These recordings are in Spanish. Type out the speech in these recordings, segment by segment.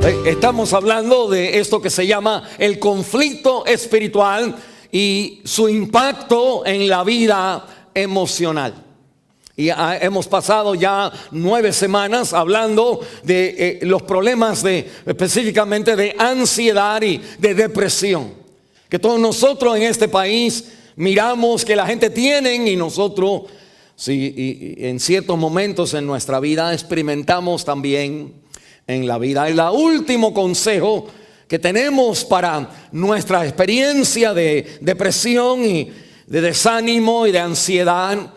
Estamos hablando de esto que se llama el conflicto espiritual y su impacto en la vida emocional. Y hemos pasado ya 9 semanas hablando de los problemas específicamente de ansiedad y de depresión, que todos nosotros en este país miramos que la gente tiene, y nosotros sí, y en ciertos momentos en nuestra vida experimentamos también en la vida. El último consejo que tenemos para nuestra experiencia de depresión y de desánimo y de ansiedad,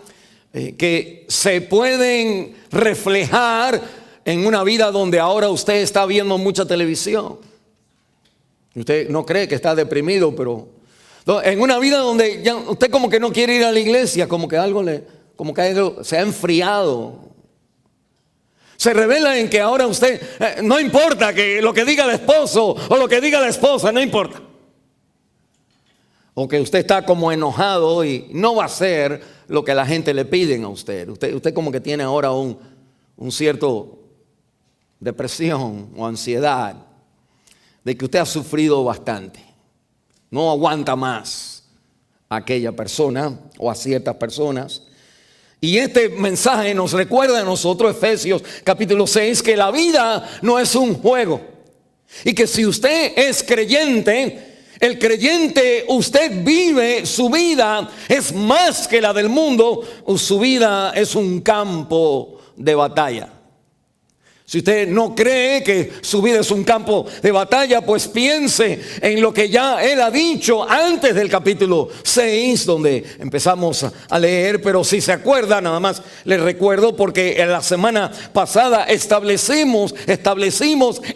que se pueden reflejar en una vida donde ahora usted está viendo mucha televisión. Usted no cree que está deprimido, pero en una vida donde ya usted como que no quiere ir a la iglesia, como que algo se ha enfriado. Se revela en que ahora usted, no importa que lo que diga el esposo o lo que diga la esposa, no importa. O que usted está como enojado y no va a hacer lo que la gente le piden a usted. Usted como que tiene ahora un cierto depresión o ansiedad de que usted ha sufrido bastante. No aguanta más a aquella persona o a ciertas personas. Y este mensaje nos recuerda a nosotros, Efesios capítulo 6, que la vida no es un juego. Y que si usted es creyente, el creyente, usted vive, su vida es más que la del mundo, su vida es un campo de batalla. Si usted no cree que su vida es un campo de batalla, pues piense en lo que ya él ha dicho antes del capítulo 6, donde empezamos a leer. Pero si se acuerda, nada más les recuerdo, porque en la semana pasada establecimos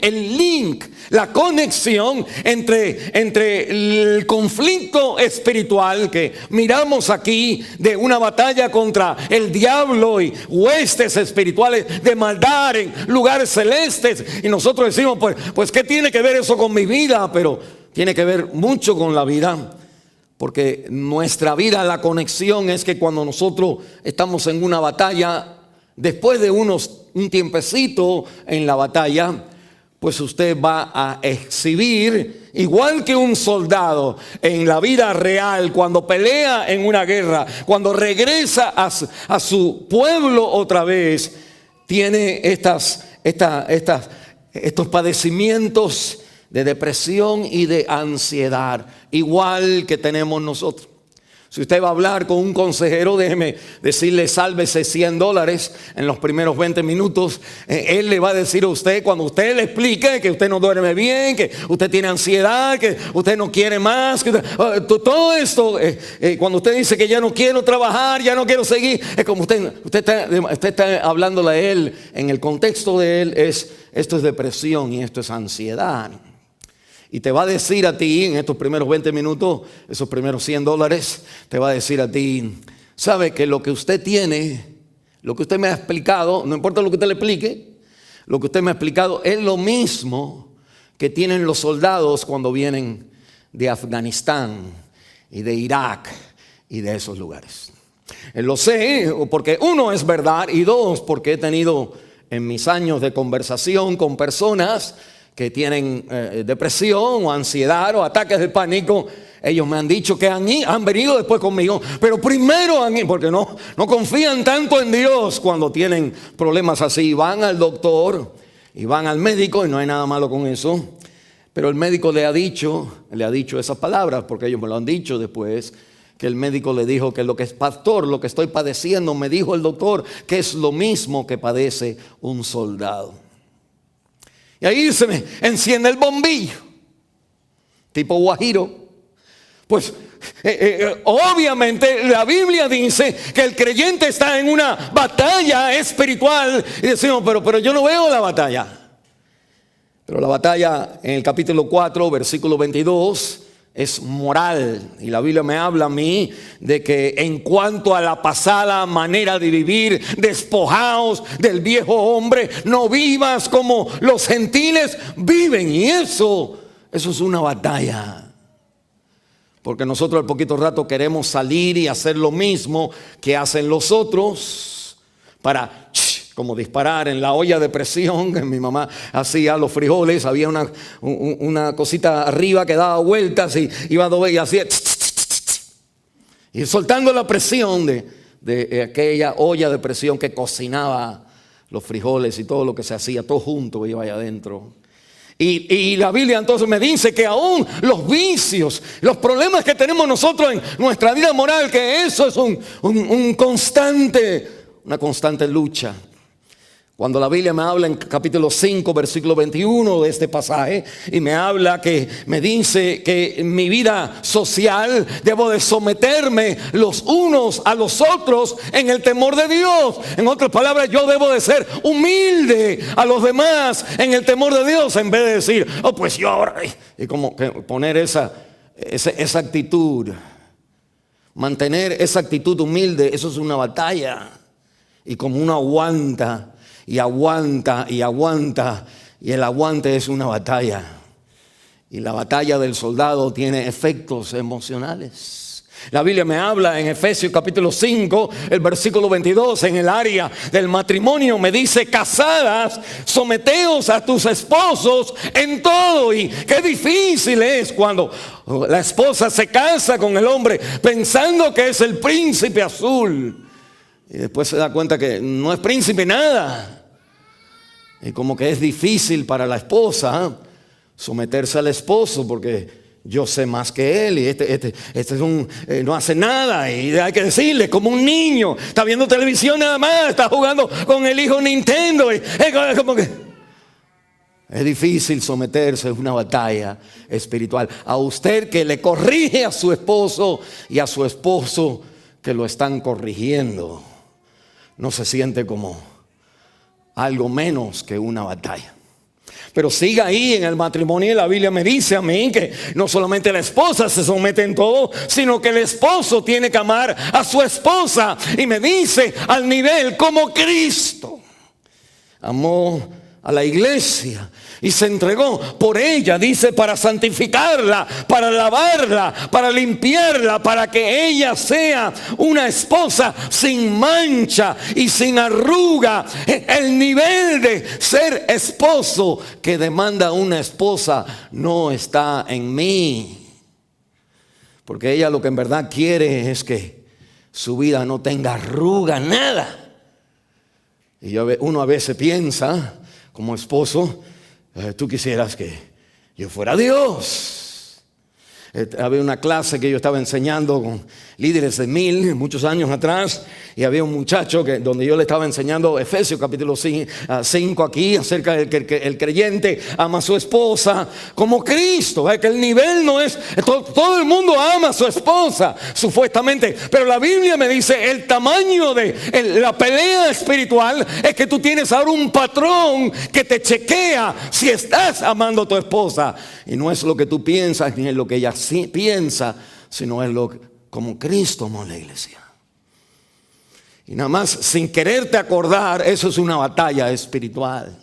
el link, la conexión entre el conflicto espiritual que miramos aquí, de una batalla contra el diablo y huestes espirituales de maldad en lugares celestes. Y nosotros decimos, pues ¿qué tiene que ver eso con mi vida? Pero tiene que ver mucho con la vida, porque nuestra vida, la conexión es que cuando nosotros estamos en una batalla, después de un tiempecito en la batalla, pues usted va a exhibir, igual que un soldado en la vida real, cuando pelea en una guerra, cuando regresa a su pueblo otra vez, tiene estos padecimientos de depresión y de ansiedad, igual que tenemos nosotros. Si usted va a hablar con un consejero, déjeme decirle, sálvese $100 en los primeros 20 minutos. Él le va a decir a usted, cuando usted le explique que usted no duerme bien, que usted tiene ansiedad, que usted no quiere más, todo esto, cuando usted dice que ya no quiero trabajar, ya no quiero seguir, es como usted está hablándole a él, en el contexto de él, esto es depresión y esto es ansiedad. Y te va a decir a ti en estos primeros 20 minutos, esos primeros $100, te va a decir a ti, sabe que lo que usted tiene, lo que usted me ha explicado, no importa lo que usted le explique, lo que usted me ha explicado es lo mismo que tienen los soldados cuando vienen de Afganistán y de Irak y de esos lugares. Lo sé porque uno, es verdad, y dos, porque he tenido en mis años de conversación con personas que tienen depresión o ansiedad o ataques de pánico. Ellos me han dicho que han venido después conmigo, pero primero porque no confían tanto en Dios cuando tienen problemas así. Van al doctor y van al médico, y no hay nada malo con eso, pero el médico le ha dicho esas palabras, porque ellos me lo han dicho después, que el médico le dijo que pastor, lo que estoy padeciendo, me dijo el doctor, que es lo mismo que padece un soldado. Y ahí se me enciende el bombillo, tipo guajiro. Pues obviamente la Biblia dice que el creyente está en una batalla espiritual. Y decimos, pero yo no veo la batalla. Pero la batalla en el capítulo 4, versículo 22, es moral. Y la Biblia me habla a mí de que en cuanto a la pasada manera de vivir, despojaos del viejo hombre, no vivas como los gentiles viven. Y eso es una batalla. Porque nosotros al poquito rato queremos salir y hacer lo mismo que hacen los otros para como disparar en la olla de presión que mi mamá hacía los frijoles. Había una cosita arriba que daba vueltas y iba a doble y hacía y soltando la presión de aquella olla de presión que cocinaba los frijoles y todo lo que se hacía, todo junto iba allá adentro. Y la Biblia entonces me dice que aún los vicios, los problemas que tenemos nosotros en nuestra vida moral, que eso es una constante lucha. Cuando la Biblia me habla en capítulo 5, versículo 21 de este pasaje, y me habla que me dice que en mi vida social debo de someterme los unos a los otros en el temor de Dios. En otras palabras, yo debo de ser humilde a los demás en el temor de Dios, en vez de decir, oh, pues yo ahora, y como que poner esa actitud, mantener esa actitud humilde. Eso es una batalla, y como uno aguanta y aguanta y aguanta, y el aguante es una batalla, y la batalla del soldado tiene efectos emocionales. La Biblia me habla en Efesios capítulo 5, el versículo 22, en el área del matrimonio, me dice: casadas, someteos a tus esposos en todo. Y qué difícil es cuando la esposa se casa con el hombre pensando que es el príncipe azul, y después se da cuenta que no es príncipe nada. Y como que es difícil para la esposa someterse al esposo, porque yo sé más que él, y este es no hace nada, y hay que decirle, como un niño, está viendo televisión nada más, está jugando con el hijo Nintendo, y es como que es difícil someterse, es una batalla espiritual. A usted que le corrige a su esposo y a su esposo que lo están corrigiendo, no se siente como algo menos que una batalla. Pero siga ahí en el matrimonio, y la Biblia me dice a mí que no solamente la esposa se somete en todo, sino que el esposo tiene que amar a su esposa. Y me dice al nivel como Cristo amó a la iglesia y se entregó por ella, dice, para santificarla, para lavarla, para limpiarla, para que ella sea una esposa sin mancha y sin arruga. El nivel de ser esposo que demanda una esposa no está en mí, porque ella lo que en verdad quiere es que su vida no tenga arruga, nada. Y uno a veces piensa como esposo, tú quisieras que yo fuera Dios. Había una clase que yo estaba enseñando con líderes de 1000 muchos años atrás, y había un muchacho donde yo le estaba enseñando Efesios capítulo 5 aquí, acerca de que el creyente ama a su esposa como Cristo. Que el nivel no es todo el mundo ama a su esposa supuestamente, pero la Biblia me dice el tamaño de la pelea espiritual es que tú tienes ahora un patrón que te chequea si estás amando a tu esposa, y no es lo que tú piensas ni es lo que ella piensa, sino es como Cristo amó a la iglesia. Y nada más sin quererte acordar, eso es una batalla espiritual.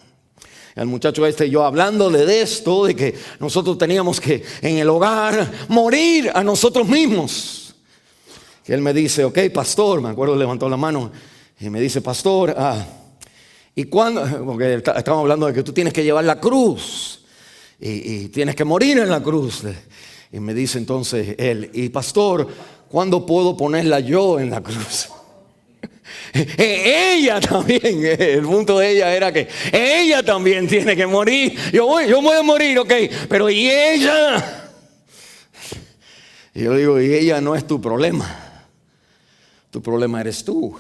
El muchacho yo hablándole de esto, de que nosotros teníamos que en el hogar morir a nosotros mismos. Que él me dice, ok, pastor, me acuerdo, levantó la mano y me dice, pastor, ¿y cuándo? Porque estamos hablando de que tú tienes que llevar la cruz y tienes que morir en la cruz. Y me dice entonces él, y pastor, ¿cuándo puedo ponerla yo en la cruz? Ella también, el punto de ella era que ella también tiene que morir. Yo voy a morir, ok, pero ¿y ella? Y yo digo, y ella no es tu problema. Tu problema eres tú,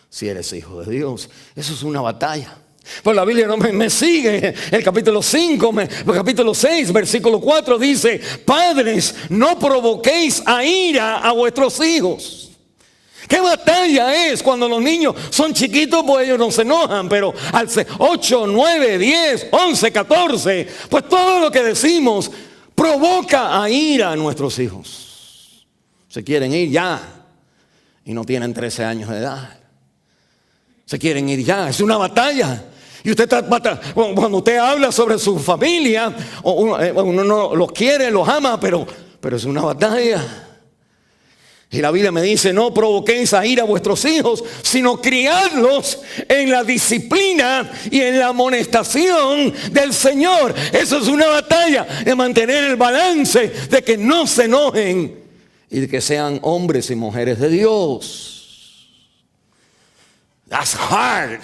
si eres hijo de Dios. Eso es una batalla. Pues la Biblia no me sigue. El capítulo 5, capítulo 6, versículo 4 dice: padres, no provoquéis a ira a vuestros hijos. ¿Qué batalla es cuando los niños son chiquitos? Pues ellos no se enojan, pero al 8, 9, 10, 11, 14, pues todo lo que decimos provoca a ira a nuestros hijos. Se quieren ir ya y no tienen 13 años de edad. Se quieren ir ya, es una batalla. Y usted cuando usted habla sobre su familia, uno no los quiere, los ama, pero es una batalla. Y la Biblia me dice, no provoquéis a ira a vuestros hijos, sino criadlos en la disciplina y en la amonestación del Señor. Eso es una batalla de mantener el balance, de que no se enojen y de que sean hombres y mujeres de Dios. That's hard.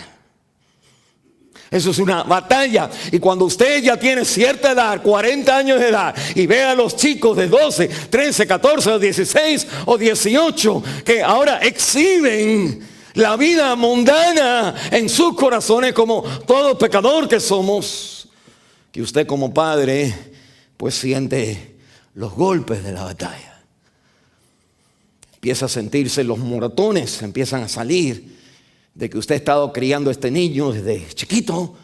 Eso es una batalla. Y cuando usted ya tiene cierta edad, 40 años de edad, y ve a los chicos de 12, 13, 14, o 16 o 18 que ahora exhiben la vida mundana en sus corazones como todo pecador que somos, que usted como padre pues siente los golpes de la batalla. Empieza a sentirse los moratones, empiezan a salir de que usted ha estado criando a este niño desde chiquito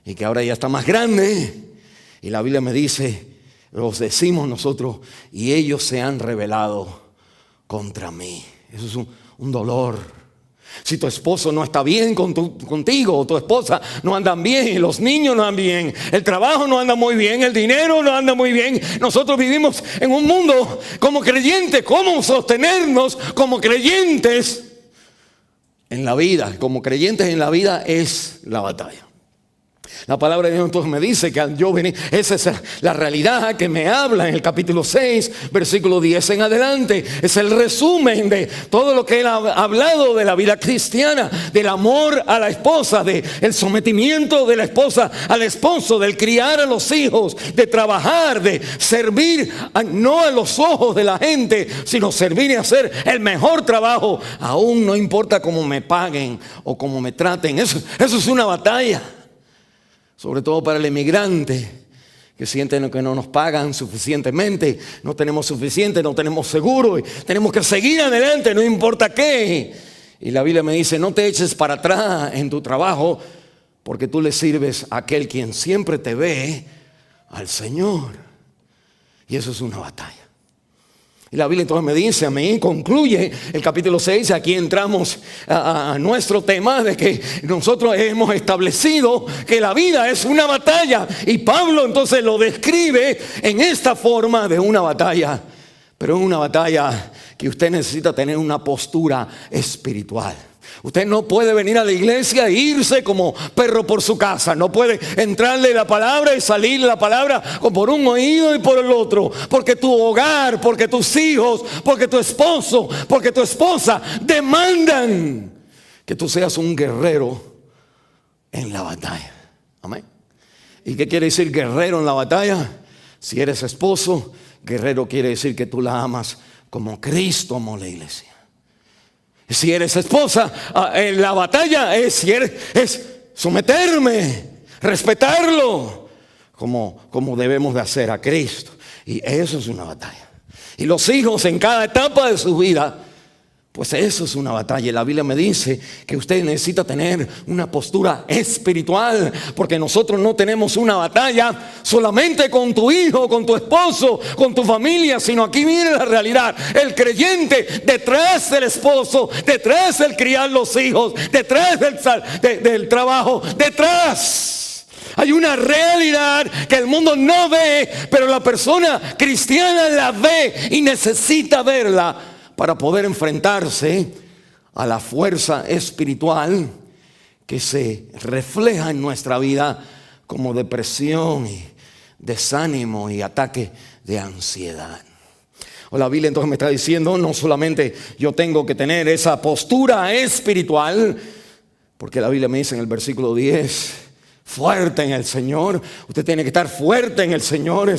y que ahora ya está más grande. Y la Biblia me dice, los decimos nosotros, y ellos se han rebelado contra mí. Eso es un dolor. Si tu esposo no está bien contigo, o tu esposa no andan bien, los niños no andan bien, el trabajo no anda muy bien, el dinero no anda muy bien. Nosotros vivimos en un mundo como creyentes. ¿Cómo sostenernos como creyentes en la vida? Como creyentes en la vida es la batalla. La palabra de Dios entonces me dice que al yo venir, esa es la realidad que me habla en el capítulo 6, versículo 10 en adelante. Es el resumen de todo lo que él ha hablado de la vida cristiana, del amor a la esposa, del sometimiento de la esposa al esposo, del criar a los hijos, de trabajar, de servir no a los ojos de la gente, sino servir y hacer el mejor trabajo, aún no importa cómo me paguen o cómo me traten. Eso es una batalla. Sobre todo para el emigrante, que sienten que no nos pagan suficientemente, no tenemos suficiente, no tenemos seguro, y tenemos que seguir adelante, no importa qué. Y la Biblia me dice, no te eches para atrás en tu trabajo, porque tú le sirves a aquel quien siempre te ve, al Señor. Y eso es una batalla. Y la Biblia entonces me dice a mí, concluye el capítulo 6, aquí entramos a nuestro tema de que nosotros hemos establecido que la vida es una batalla. Y Pablo entonces lo describe en esta forma de una batalla. Pero es una batalla que usted necesita tener una postura espiritual. Usted no puede venir a la iglesia e irse como perro por su casa. No puede entrarle la palabra y salir la palabra por un oído y por el otro. Porque tu hogar, porque tus hijos, porque tu esposo, porque tu esposa demandan que tú seas un guerrero en la batalla. Amén. ¿Y qué quiere decir guerrero en la batalla? Si eres esposo, guerrero quiere decir que tú la amas como Cristo amó la iglesia. Si eres esposa, en la batalla es someterme, respetarlo, como debemos de hacer a Cristo. Y eso es una batalla. Y los hijos en cada etapa de su vida, pues eso es una batalla. Y la Biblia me dice que usted necesita tener una postura espiritual, porque nosotros no tenemos una batalla solamente con tu hijo, con tu esposo, con tu familia, sino aquí viene la realidad. El creyente detrás del esposo, detrás del criar los hijos, detrás del trabajo, detrás hay una realidad que el mundo no ve, pero la persona cristiana la ve y necesita verla para poder enfrentarse a la fuerza espiritual que se refleja en nuestra vida como depresión y desánimo y ataque de ansiedad. O la Biblia entonces me está diciendo, no solamente yo tengo que tener esa postura espiritual, porque la Biblia me dice en el versículo 10, fuerte en el Señor. Usted tiene que estar fuerte en el Señor,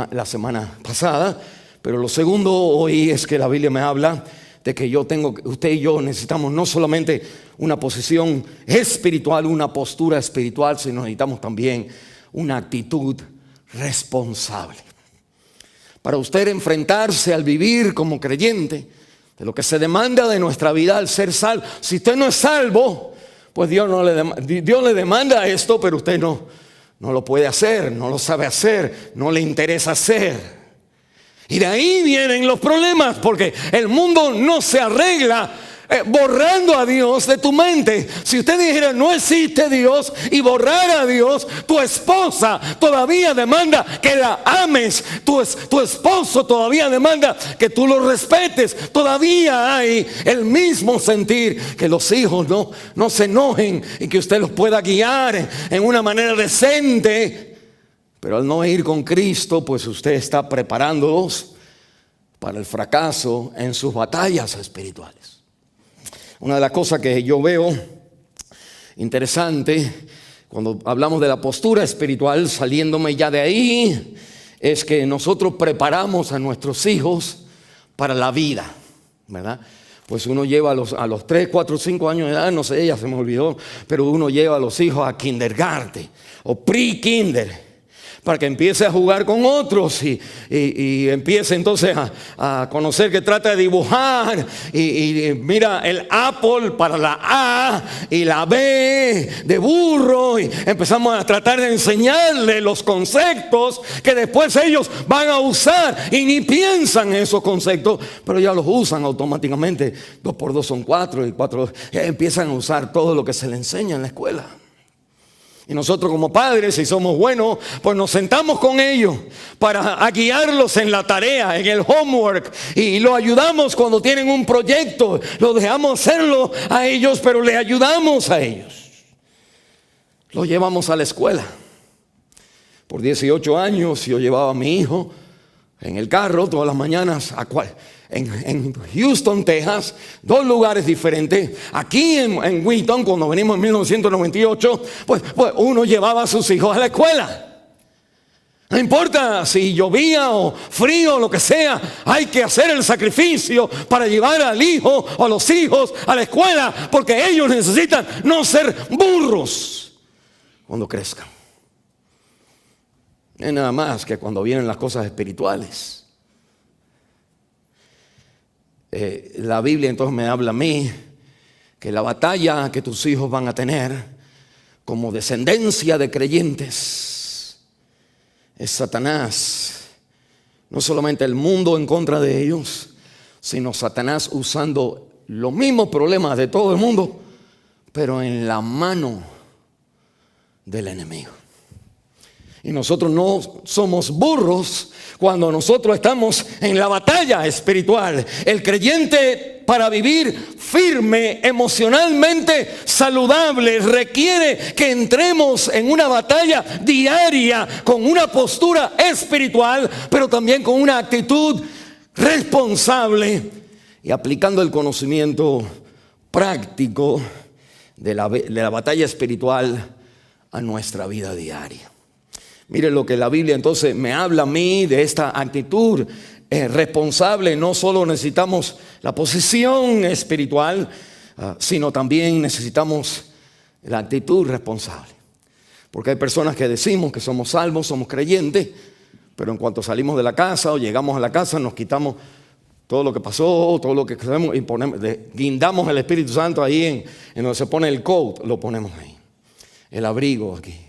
la semana pasada. Pero lo segundo hoy es que la Biblia me habla de que usted y yo necesitamos no solamente una posición espiritual, una postura espiritual, sino necesitamos también una actitud responsable. Para usted enfrentarse al vivir como creyente, de lo que se demanda de nuestra vida al ser salvo. Si usted no es salvo, pues Dios le demanda esto, pero usted no lo puede hacer, no lo sabe hacer, no le interesa hacer. Y de ahí vienen los problemas, porque el mundo no se arregla borrando a Dios de tu mente. Si usted dijera no existe Dios y borrar a Dios, tu esposa todavía demanda que la ames, tu esposo todavía demanda que tú lo respetes. Todavía hay el mismo sentir, que los hijos no se enojen y que usted los pueda guiar en una manera decente. Pero al no ir con Cristo, pues usted está preparándolos para el fracaso en sus batallas espirituales. Una de las cosas que yo veo interesante cuando hablamos de la postura espiritual, saliéndome ya de ahí, es que nosotros preparamos a nuestros hijos para la vida, ¿verdad? Pues uno lleva a los 3, 4, 5 años de edad, no sé, ya se me olvidó, pero uno lleva a los hijos a kindergarten o pre-kinder, para que empiece a jugar con otros y empiece entonces a conocer que trata de dibujar y mira el Apple para la A y la B de burro, y empezamos a tratar de enseñarle los conceptos que después ellos van a usar y ni piensan en esos conceptos, pero ya los usan automáticamente. 2 por 2 son 4 y 4 empiezan a usar todo lo que se les enseña en la escuela. Y nosotros como padres, si somos buenos, pues nos sentamos con ellos para guiarlos en la tarea, en el homework. Y los ayudamos cuando tienen un proyecto. Lo dejamos hacerlo a ellos, pero les ayudamos a ellos. Los llevamos a la escuela. Por 18 años yo llevaba a mi hijo en el carro todas las mañanas en Houston, Texas, 2 lugares diferentes. Aquí en Wheaton, cuando venimos en 1998, pues uno llevaba a sus hijos a la escuela. No importa si llovía o frío o lo que sea, hay que hacer el sacrificio para llevar al hijo o a los hijos a la escuela, porque ellos necesitan no ser burros cuando crezcan. No es nada más que cuando vienen las cosas espirituales. La Biblia entonces me habla a mí que la batalla que tus hijos van a tener como descendencia de creyentes es Satanás. No solamente el mundo en contra de ellos, sino Satanás usando los mismos problemas de todo el mundo, pero en la mano del enemigo. Y nosotros no somos burros cuando nosotros estamos en la batalla espiritual. El creyente, para vivir firme, emocionalmente saludable, requiere que entremos en una batalla diaria con una postura espiritual, pero también con una actitud responsable y aplicando el conocimiento práctico de la batalla espiritual a nuestra vida diaria. Mire lo que la Biblia entonces me habla a mí de esta actitud responsable. No solo necesitamos la posición espiritual, sino también necesitamos la actitud responsable. Porque hay personas que decimos que somos salvos, somos creyentes, pero en cuanto salimos de la casa o llegamos a la casa nos quitamos todo lo que pasó, todo lo que sabemos y guindamos el Espíritu Santo ahí en donde se pone el coat, lo ponemos ahí, el abrigo aquí.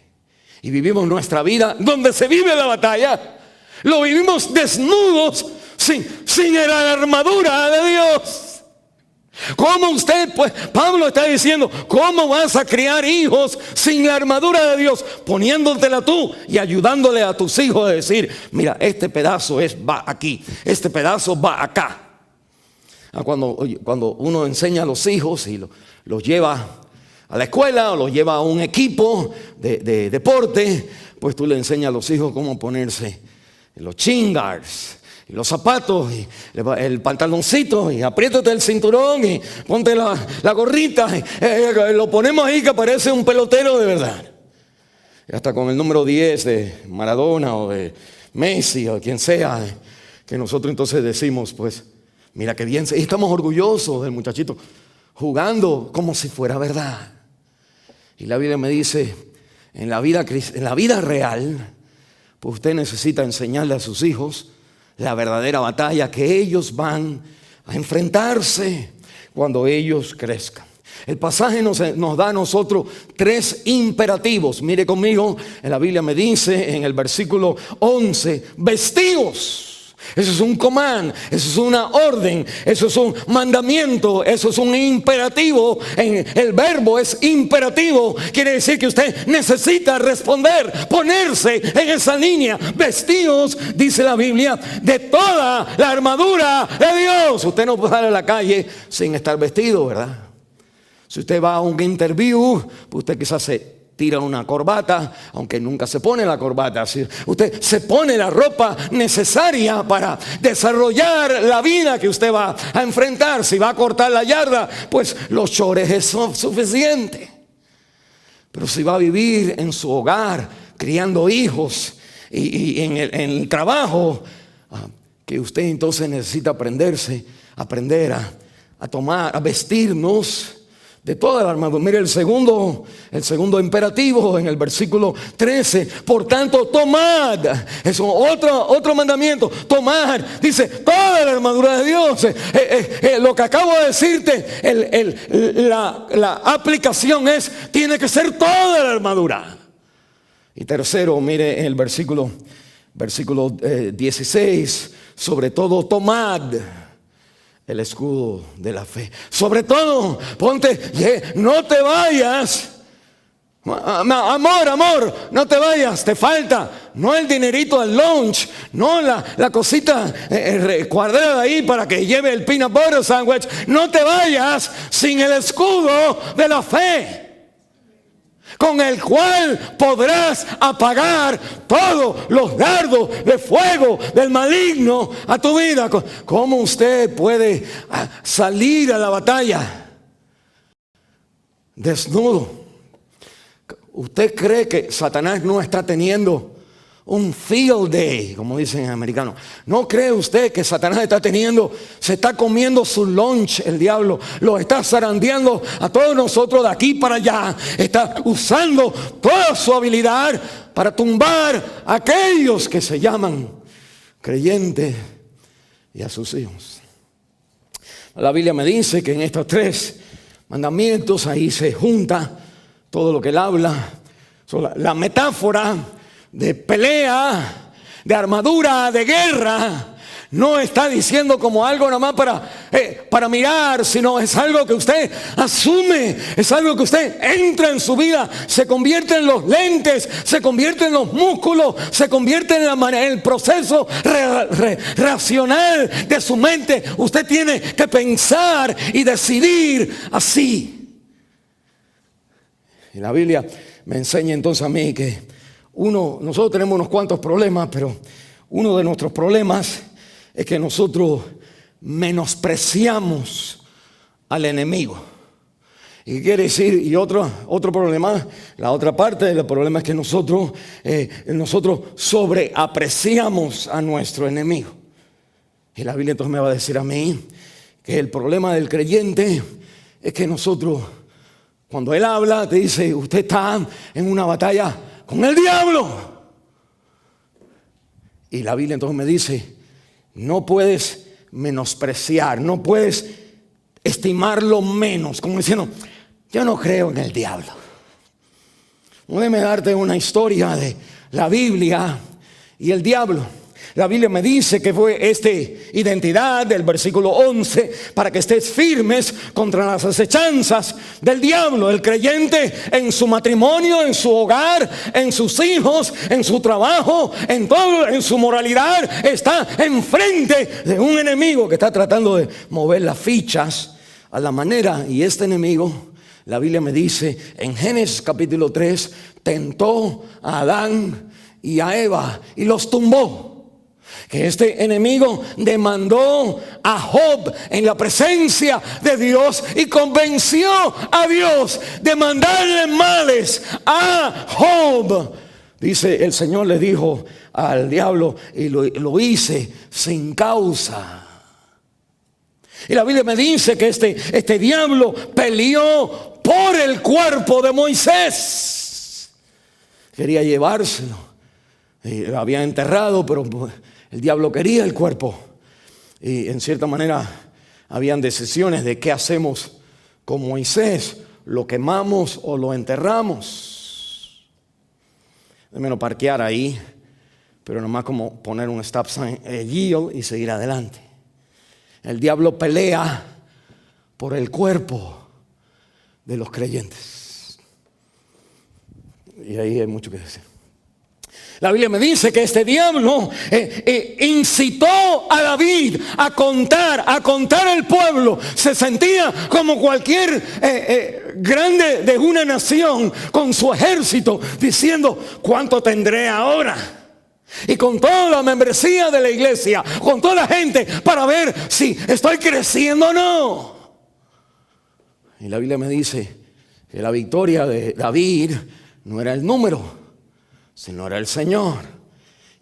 Y vivimos nuestra vida donde se vive la batalla. Lo vivimos desnudos, sin la armadura de Dios. ¿Cómo usted, pues, Pablo está diciendo, cómo vas a criar hijos sin la armadura de Dios? Poniéndotela tú y ayudándole a tus hijos a decir, mira, este pedazo va aquí, este pedazo va acá. Cuando uno enseña a los hijos y los lleva a la escuela o los lleva a un equipo de deporte, pues tú le enseñas a los hijos cómo ponerse los chin guards y los zapatos y el pantaloncito y apriétate el cinturón y ponte la gorrita y lo ponemos ahí que parece un pelotero de verdad. Y hasta con el número 10 de Maradona o de Messi o quien sea, que nosotros entonces decimos, pues mira qué bien, y estamos orgullosos del muchachito jugando como si fuera verdad. Y la Biblia me dice, en la vida real, pues usted necesita enseñarle a sus hijos la verdadera batalla que ellos van a enfrentarse cuando ellos crezcan. El pasaje nos da a nosotros 3 imperativos. Mire conmigo, en la Biblia me dice en el versículo 11, vestíos Eso es un command, eso es una orden, eso es un mandamiento, eso es un imperativo. El verbo es imperativo, quiere decir que usted necesita responder, ponerse en esa línea. Vestidos, dice la Biblia, de toda la armadura de Dios. Usted no puede salir a la calle sin estar vestido, ¿verdad? Si usted va a un interview, pues usted quizás se tira una corbata, aunque nunca se pone la corbata. Usted se pone la ropa necesaria para desarrollar la vida que usted va a enfrentar. Si va a cortar la yarda, pues los chores es suficiente. Pero si va a vivir en su hogar, criando hijos y en el trabajo, que usted entonces necesita aprender a tomar, a vestirnos de toda la armadura. Mire el segundo imperativo en el versículo 13. Por tanto, tomad. Es otro mandamiento. Tomad. Dice, toda la armadura de Dios. Lo que acabo de decirte, la aplicación tiene que ser toda la armadura. Y tercero, mire el versículo 16. Sobre todo, tomad el escudo de la fe. Sobre todo, ponte, no te vayas. Amor, no te vayas, te falta. No el dinerito al lunch, no la cosita cuadrada ahí para que lleve el peanut butter sandwich. No te vayas sin el escudo de la fe, con el cual podrás apagar todos los dardos de fuego del maligno a tu vida. ¿Cómo usted puede salir a la batalla desnudo? ¿Usted cree que Satanás no está teniendo un field day, como dicen en americano? ¿No cree usted que Satanás se está comiendo su lunch, el diablo? Lo está zarandeando a todos nosotros de aquí para allá. Está usando toda su habilidad para tumbar a aquellos que se llaman creyentes y a sus hijos. La Biblia me dice que en estos 3 mandamientos ahí se junta todo lo que él habla. La metáfora de pelea, de armadura, de guerra, no está diciendo como algo nada más para mirar, sino es algo que usted asume, es algo que usted entra en su vida, se convierte en los lentes, se convierte en los músculos, se convierte en el proceso racional de su mente. Usted tiene que pensar y decidir así. Y la Biblia me enseña entonces a mí que nosotros tenemos unos cuantos problemas, pero uno de nuestros problemas es que nosotros menospreciamos al enemigo. ¿Y qué quiere decir? Y otro problema, la otra parte del problema es que nosotros sobreapreciamos a nuestro enemigo. Y la Biblia entonces me va a decir a mí que el problema del creyente es que nosotros, cuando él habla, te dice, usted está en una batalla con el diablo. Y la Biblia entonces me dice, no puedes menospreciar, no puedes estimarlo menos, como diciendo, yo no creo en el diablo. Déjame darte una historia de la Biblia y el diablo. La Biblia me dice que fue esta identidad del versículo 11 para que estés firmes contra las acechanzas del diablo. El creyente en su matrimonio, en su hogar, en sus hijos, en su trabajo, en todo, en su moralidad, está enfrente de un enemigo que está tratando de mover las fichas a la manera. Y este enemigo, la Biblia me dice en Génesis capítulo 3, tentó a Adán y a Eva y los tumbó. Que este enemigo demandó a Job en la presencia de Dios y convenció a Dios de mandarle males a Job. Dice, el Señor le dijo al diablo, y lo hice sin causa. Y la Biblia me dice que este diablo peleó por el cuerpo de Moisés. Quería llevárselo. Y lo había enterrado, pero el diablo quería el cuerpo. Y en cierta manera habían decisiones de qué hacemos con Moisés. ¿Lo quemamos o lo enterramos? Déjame parquear ahí. pero nomás como poner un stop sign, yield, y seguir adelante. El diablo pelea por el cuerpo de los creyentes. Y ahí hay mucho que decir. La Biblia me dice que este diablo incitó a David a contar el pueblo. Se sentía como cualquier grande de una nación con su ejército, diciendo: ¿cuánto tendré ahora? Y con toda la membresía de la iglesia, con toda la gente, para ver si estoy creciendo o no. Y la Biblia me dice que la victoria de David no era el número, sino era el Señor.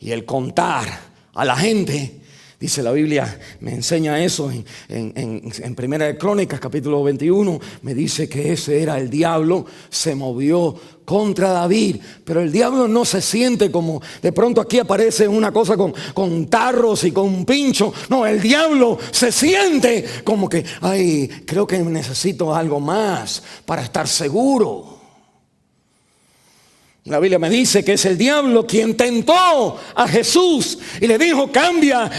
Y el contar a la gente, dice la Biblia, me enseña eso en Primera de Crónicas, capítulo 21, me dice que ese era el diablo, se movió contra David. Pero el diablo no se siente como de pronto aquí aparece una cosa con tarros y con un pincho. No, el diablo se siente como que, ay, creo que necesito algo más para estar seguro. La Biblia me dice que es el diablo quien tentó a Jesús y le dijo: cambia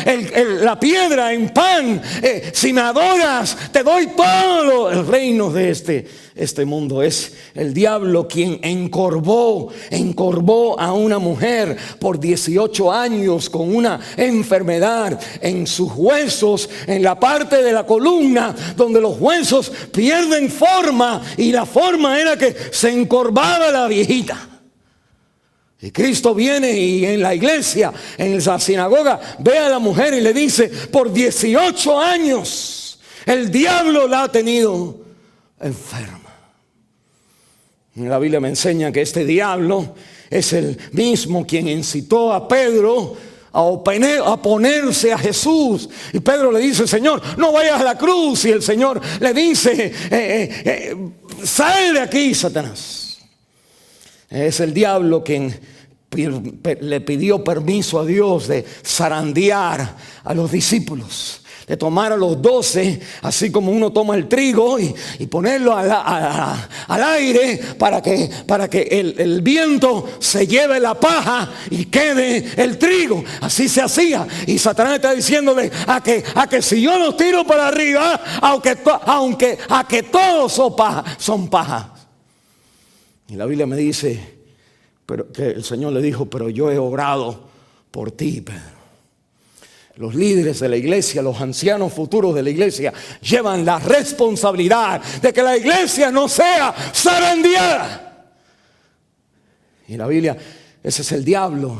la piedra en pan, si me adoras te doy todo el reino de este mundo. Es el diablo quien encorvó a una mujer por 18 años con una enfermedad en sus huesos, en la parte de la columna donde los huesos pierden forma, y la forma era que se encorvaba la viejita. Y Cristo viene y en la iglesia, en la sinagoga, ve a la mujer y le dice: por 18 años el diablo la ha tenido enferma. Y la Biblia me enseña que este diablo es el mismo quien incitó a Pedro a oponerse a Jesús. Y Pedro le dice: Señor, no vayas a la cruz. Y el Señor le dice: sal de aquí, Satanás. Es el diablo quien le pidió permiso a Dios de zarandear a los discípulos, de tomar a los 12, así como uno toma el trigo y ponerlo al aire para que el viento se lleve la paja y quede el trigo. Así se hacía. Y Satanás está diciéndole a que si yo los tiro para arriba, aunque a que todos son paja. Y la Biblia me dice, pero que el Señor le dijo: pero yo he orado por ti, Pedro. Los líderes de la iglesia, los ancianos futuros de la iglesia, llevan la responsabilidad de que la iglesia no sea zarandeada. Y la Biblia, ese es el diablo.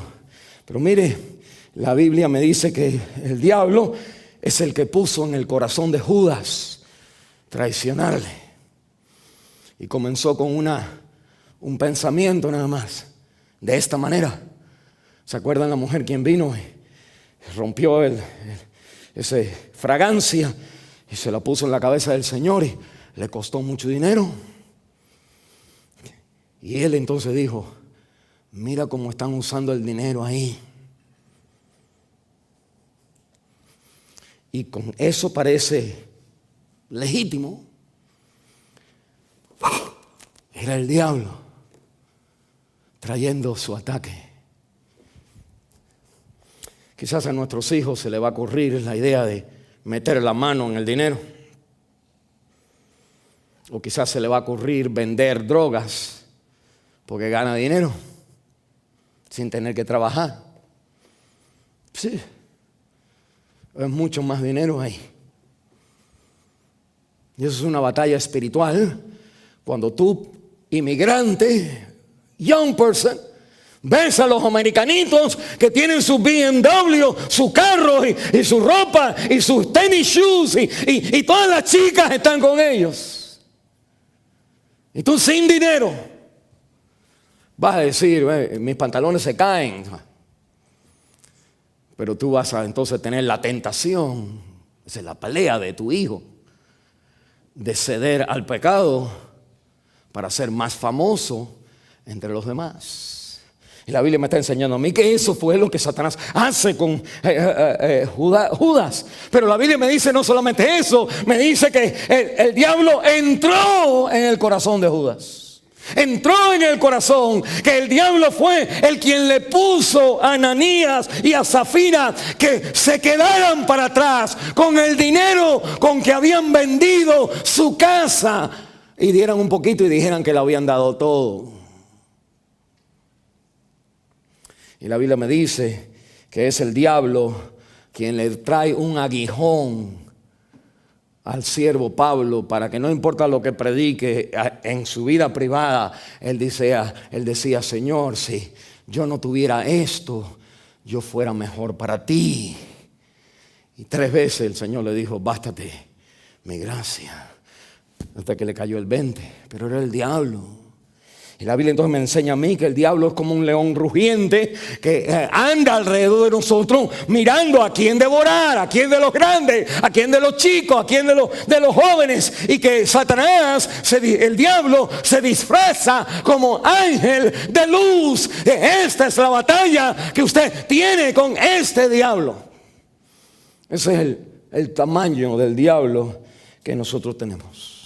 Pero mire, la Biblia me dice que el diablo es el que puso en el corazón de Judas traicionarle. Y comenzó con un pensamiento nada más, de esta manera. ¿Se acuerdan la mujer quien vino y rompió esa fragancia y se la puso en la cabeza del Señor y le costó mucho dinero? Y él entonces dijo: mira cómo están usando el dinero ahí. Y con eso parece legítimo. Era el diablo trayendo su ataque. Quizás a nuestros hijos se les va a ocurrir la idea de meter la mano en el dinero. O quizás se les va a ocurrir vender drogas porque gana dinero sin tener que trabajar. Sí, es mucho más dinero ahí. Y eso es una batalla espiritual. Cuando tú, inmigrante, young person, ves a los americanitos que tienen su BMW, su carro y su ropa y sus tennis shoes y todas las chicas están con ellos. Y tú sin dinero vas a decir: mis pantalones se caen. Pero tú vas a entonces tener la tentación, esa es la pelea de tu hijo, de ceder al pecado para ser más famoso entre los demás. Y la Biblia me está enseñando a mí que eso fue lo que Satanás hace con Judas. Pero la Biblia me dice no solamente eso, me dice que el diablo entró en el corazón de Judas. Entró en el corazón que el diablo fue el quien le puso a Ananías y a Zafira que se quedaran para atrás con el dinero con que habían vendido su casa y dieran un poquito y dijeran que le habían dado todo. Y la Biblia me dice que es el diablo quien le trae un aguijón al siervo Pablo para que no importa lo que predique en su vida privada, él decía, Señor, si yo no tuviera esto, yo fuera mejor para ti. Y 3 veces el Señor le dijo, bástate mi gracia, hasta que le cayó el 20, pero era el diablo. Y la Biblia entonces me enseña a mí que el diablo es como un león rugiente que anda alrededor de nosotros mirando a quién devorar, a quién de los grandes, a quién de los chicos, a quién de los jóvenes. Y que Satanás, el diablo, se disfraza como ángel de luz. Esta es la batalla que usted tiene con este diablo. Ese es el tamaño del diablo que nosotros tenemos.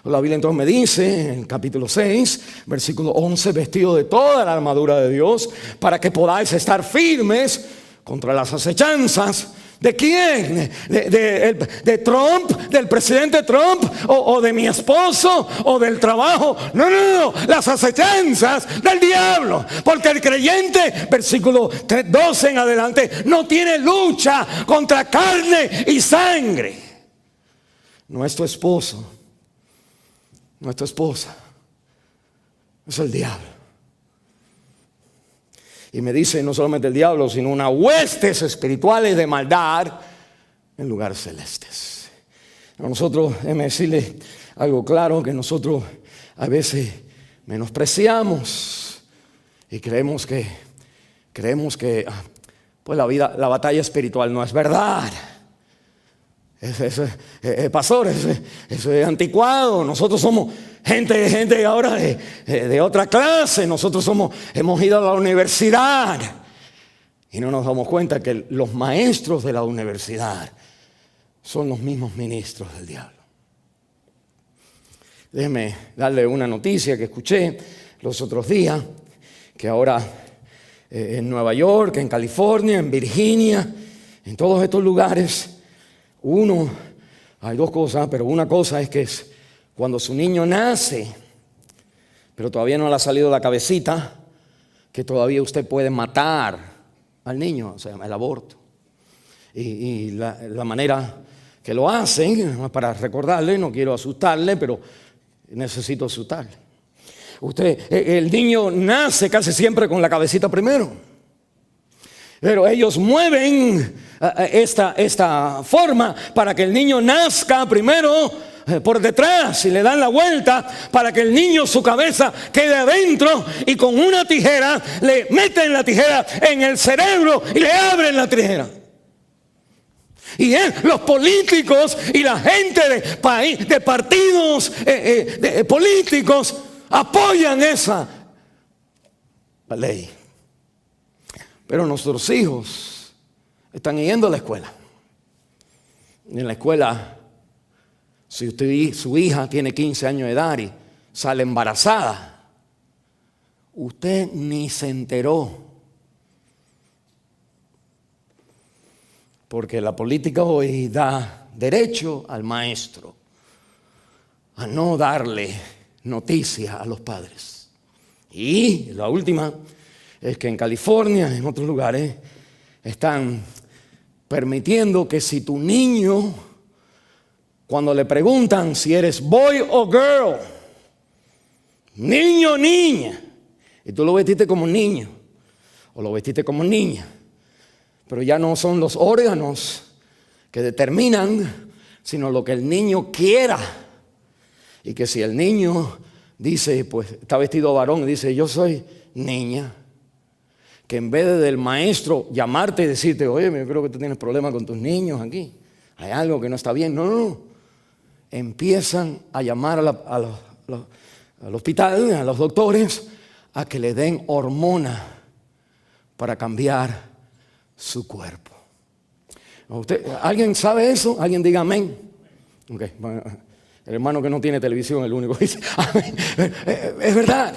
La Biblia entonces me dice en capítulo 6, versículo 11, vestido de toda la armadura de Dios, para que podáis estar firmes contra las acechanzas. ¿De quién? ¿De Trump? ¿Del presidente Trump? ¿O de mi esposo? ¿O del trabajo? No, las acechanzas del diablo. Porque el creyente, versículo 12 en adelante, no tiene lucha contra carne y sangre. Nuestro esposo, nuestra esposa, es el diablo. Y me dice no solamente el diablo, sino unas huestes espirituales de maldad en lugares celestes. Nosotros, déjeme decirle algo claro, que nosotros a veces menospreciamos y creemos que pues la batalla espiritual no es verdad. Pastor, eso es anticuado. Nosotros somos gente ahora de otra clase. Nosotros hemos ido a la universidad y no nos damos cuenta que los maestros de la universidad son los mismos ministros del diablo. Déjeme darle una noticia que escuché los otros días, que ahora en Nueva York, en California, en Virginia, en todos estos lugares, hay 2 cosas, pero una cosa es que es cuando su niño nace, pero todavía no le ha salido la cabecita, que todavía usted puede matar al niño, o sea, el aborto. Y la manera que lo hacen, para recordarle, no quiero asustarle, pero necesito asustarle. El niño nace casi siempre con la cabecita primero. Pero ellos mueven esta forma para que el niño nazca primero por detrás y le dan la vuelta para que el niño, su cabeza quede adentro, y con una tijera le meten la tijera en el cerebro y le abren la tijera. Y los políticos y la gente de partidos políticos apoyan esa ley. Pero nuestros hijos están yendo a la escuela. Y en la escuela, si su hija tiene 15 años de edad y sale embarazada, usted ni se enteró. Porque la política hoy da derecho al maestro a no darle noticia a los padres. Y la última es que en California, en otros lugares, están permitiendo que si tu niño, cuando le preguntan si eres boy o girl, niño o niña, y tú lo vestiste como niño o lo vestiste como niña, pero ya no son los órganos que determinan, sino lo que el niño quiera. Y que si el niño dice, pues está vestido varón y dice, yo soy niña, que en vez del maestro llamarte y decirte, oye, yo creo que tú tienes problemas con tus niños aquí, hay algo que no está bien. No. Empiezan a llamar al hospital, a los doctores, a que le den hormona para cambiar su cuerpo. ¿Alguien sabe eso? ¿Alguien diga amén? Okay. Bueno, El hermano que no tiene televisión es el único que dice, amén. Es verdad.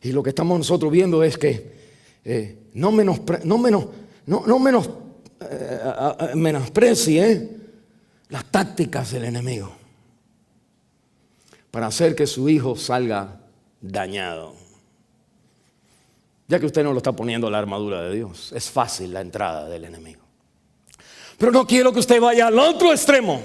Y lo que estamos nosotros viendo es que no menosprecie las tácticas del enemigo para hacer que su hijo salga dañado. Ya que usted no lo está poniendo la armadura de Dios, es fácil la entrada del enemigo. Pero no quiero que usted vaya al otro extremo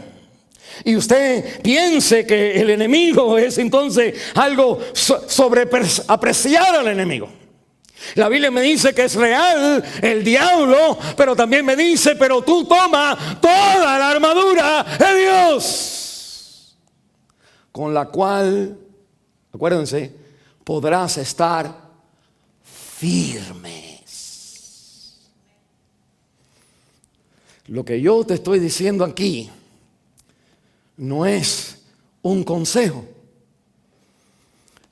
y usted piense que el enemigo es entonces algo sobreapreciar al enemigo. La Biblia me dice que es real el diablo, pero también me dice, pero tú toma toda la armadura de Dios, con la cual, acuérdense, podrás estar firmes. Lo que yo te estoy diciendo aquí no es un consejo.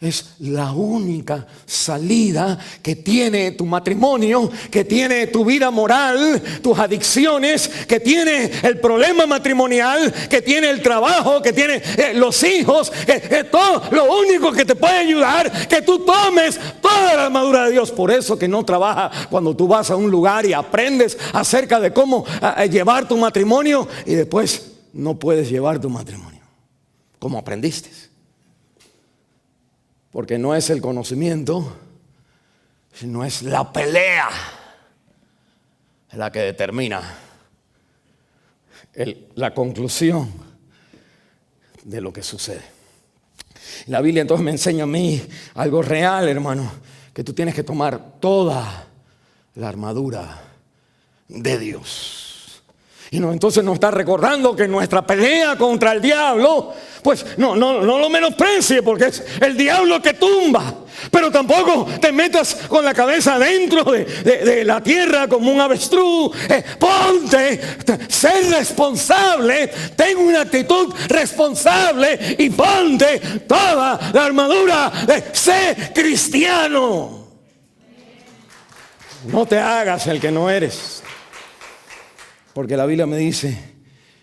Es la única salida que tiene tu matrimonio, que tiene tu vida moral, tus adicciones, que tiene el problema matrimonial, que tiene el trabajo, que tiene los hijos, que todo. Lo único que te puede ayudar, que tú tomes toda la armadura de Dios. Por eso que no trabaja cuando tú vas a un lugar y aprendes acerca de cómo llevar tu matrimonio y después no puedes llevar tu matrimonio como aprendiste. Porque no es el conocimiento, sino es la pelea la que determina la conclusión de lo que sucede. La Biblia entonces me enseña a mí algo real, hermano, que tú tienes que tomar toda la armadura de Dios. Y entonces nos está recordando que nuestra pelea contra el diablo, pues no lo menosprecie, porque es el diablo que tumba. Pero tampoco te metas con la cabeza dentro de la tierra como un avestruz. Ponte, sé responsable, ten una actitud responsable y ponte toda la armadura de ser cristiano. No te hagas el que no eres. Porque la Biblia me dice,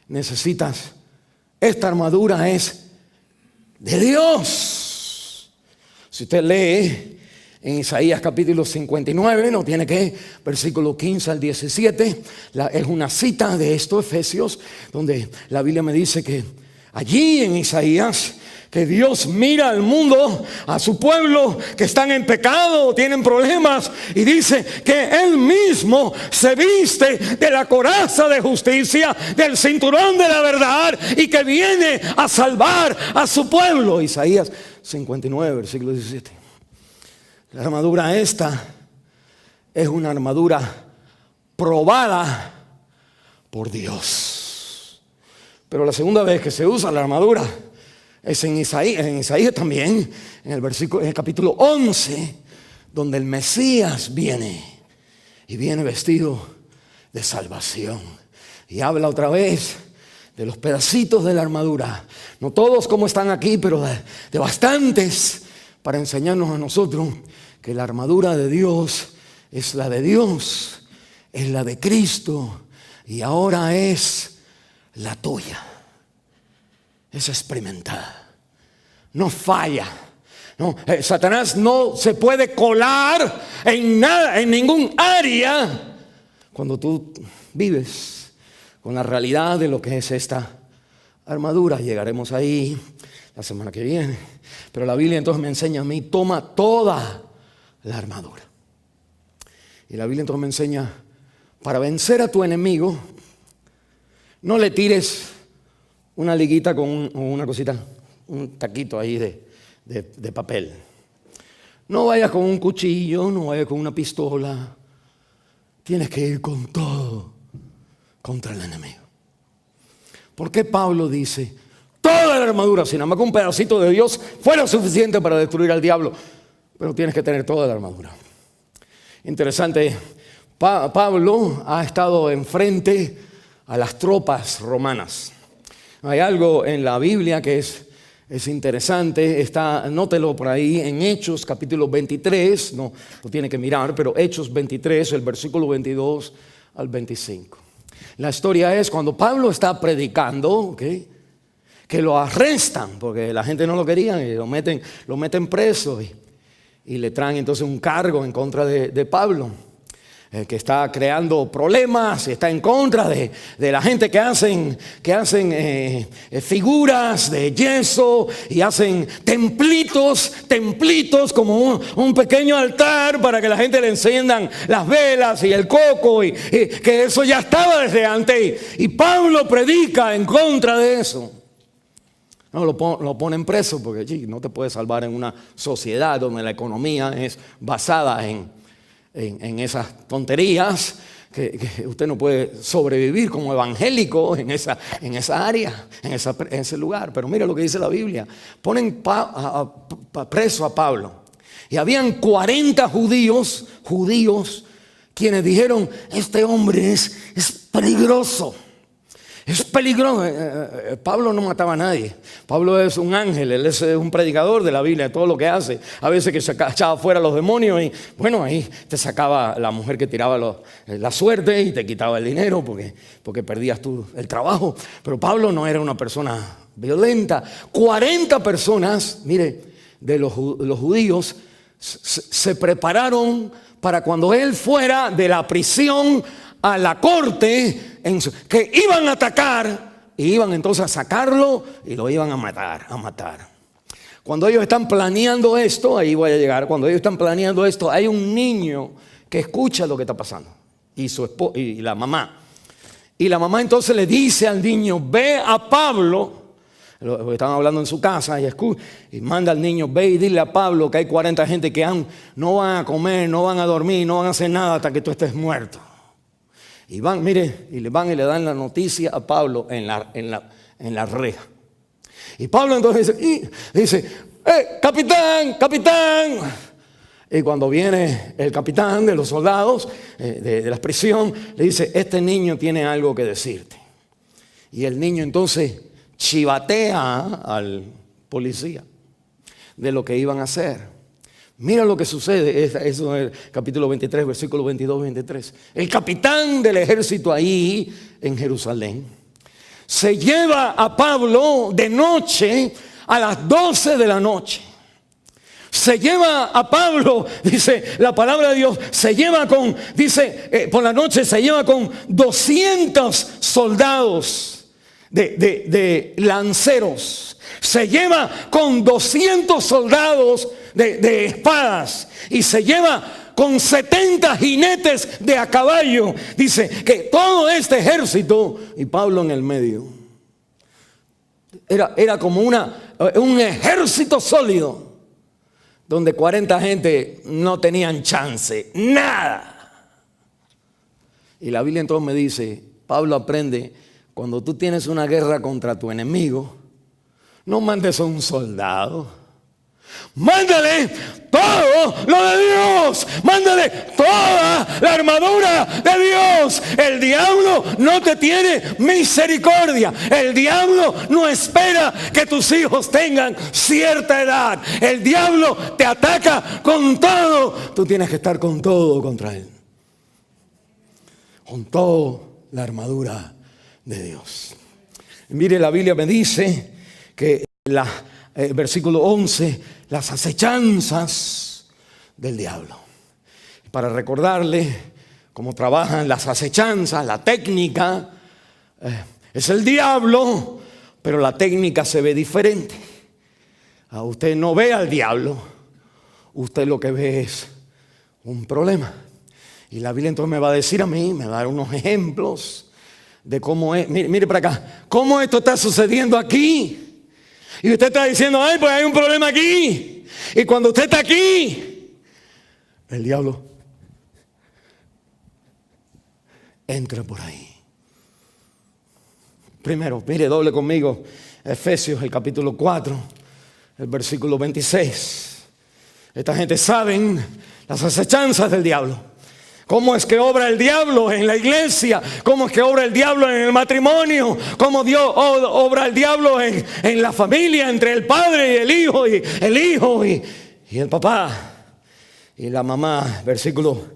necesitas, esta armadura es de Dios. Si usted lee en Isaías capítulo 59, no tiene que, versículo 15 al 17, es una cita de estos Efesios, donde la Biblia me dice que allí en Isaías, que Dios mira al mundo, a su pueblo que están en pecado, tienen problemas, y dice que Él mismo se viste de la coraza de justicia, del cinturón de la verdad, y que viene a salvar a su pueblo. Isaías 59, versículo 17. La armadura esta es una armadura probada por Dios. Pero la segunda vez que se usa la armadura es en Isaías también, en el capítulo 11, donde el Mesías viene y viene vestido de salvación. Y habla otra vez de los pedacitos de la armadura. No todos como están aquí, pero de bastantes, para enseñarnos a nosotros que la armadura de Dios es la de Dios, es la de Cristo, y ahora es la tuya. Es experimentada, no falla. No, Satanás no se puede colar en nada, en ningún área, cuando tú vives con la realidad de lo que es esta armadura. Llegaremos ahí la semana que viene. Pero la Biblia entonces me enseña a mí, toma toda la armadura. Y la Biblia entonces me enseña, para vencer a tu enemigo, no le tires una liguita con una cosita, un taquito ahí de papel. No vayas con un cuchillo, no vayas con una pistola. Tienes que ir con todo contra el enemigo. ¿Por qué Pablo dice, toda la armadura, si nada más que un pedacito de Dios fuera suficiente para destruir al diablo? Pero tienes que tener toda la armadura. Interesante, Pablo ha estado enfrente a las tropas romanas. Hay algo en la Biblia que es interesante, nótelo por ahí en Hechos capítulo 23, no lo tiene que mirar, pero Hechos 23, el versículo 22 al 25. La historia es cuando Pablo está predicando, ¿ok?, que lo arrestan porque la gente no lo quería y lo meten preso y le traen entonces un cargo en contra de Pablo, que está creando problemas, está en contra de la gente que hacen figuras de yeso y hacen templitos como un pequeño altar para que la gente le enciendan las velas y el coco y que eso ya estaba desde antes y Pablo predica en contra de eso. No, lo ponen preso porque no te puedes salvar en una sociedad donde la economía es basada en esas tonterías, que usted no puede sobrevivir como evangélico en esa área, en ese lugar. Pero mira lo que dice la Biblia. Ponen preso a Pablo. Y habían 40 judíos quienes dijeron: este hombre es peligroso. Es peligroso. Pablo no mataba a nadie. Pablo es un ángel, él es un predicador de la Biblia, de todo lo que hace. A veces que se echaba fuera a los demonios y bueno, ahí te sacaba la mujer que tiraba la suerte y te quitaba el dinero porque perdías tú el trabajo. Pero Pablo no era una persona violenta. 40 personas, mire, de los judíos se prepararon para cuando él fuera de la prisión a la corte, que iban a atacar y iban entonces a sacarlo y lo iban a matar. Cuando ellos están planeando esto, ahí voy a llegar, cuando ellos están planeando esto, hay un niño que escucha lo que está pasando y la mamá. Y la mamá entonces le dice al niño: ve a Pablo, lo estaban hablando en su casa, y manda al niño: ve y dile a Pablo que hay 40 gente que no van a comer, no van a dormir, no van a hacer nada hasta que tú estés muerto. Y van, mire, y le dan la noticia a Pablo en la reja. Y Pablo entonces dice: capitán. Y cuando viene el capitán de los soldados de la prisión, le dice: este niño tiene algo que decirte. Y el niño entonces chivatea al policía de lo que iban a hacer. Mira lo que sucede, eso es el capítulo 23, versículos 22 y 23. El capitán del ejército ahí en Jerusalén se lleva a Pablo de noche a las 12 de la noche. Se lleva a Pablo, dice la palabra de Dios, por la noche se lleva con 200 soldados de lanceros. Se lleva con 200 soldados de espadas y se lleva con 70 jinetes de a caballo. Dice que todo este ejército y Pablo en el medio. Era como un ejército sólido donde 40 gente no tenían chance, nada. Y la Biblia entonces me dice: Pablo aprende, cuando tú tienes una guerra contra tu enemigo, no mandes a un soldado. Mándale todo lo de Dios. Mándale toda la armadura de Dios. El diablo no te tiene misericordia. El diablo no espera que tus hijos tengan cierta edad. El diablo te ataca con todo. Tú tienes que estar con todo contra él. Con toda la armadura de Dios. Mire, la Biblia me dice que versículo 11, las acechanzas del diablo. Para recordarle cómo trabajan las acechanzas, la técnica, es el diablo, pero la técnica se ve diferente. Usted no ve al diablo, usted lo que ve es un problema. Y la Biblia entonces me va a decir a mí, me va a dar unos ejemplos de cómo es. Mire para acá, cómo esto está sucediendo aquí. Y usted está diciendo: ay, pues hay un problema aquí. Y cuando usted está aquí, el diablo entra por ahí. Primero, mire, doble conmigo Efesios, el capítulo 4, el versículo 26. Esta gente saben las acechanzas del diablo. ¿Cómo es que obra el diablo en la iglesia? ¿Cómo es que obra el diablo en el matrimonio? ¿Cómo Dios obra el diablo en la familia, entre el padre y el hijo y el papá y la mamá? Versículo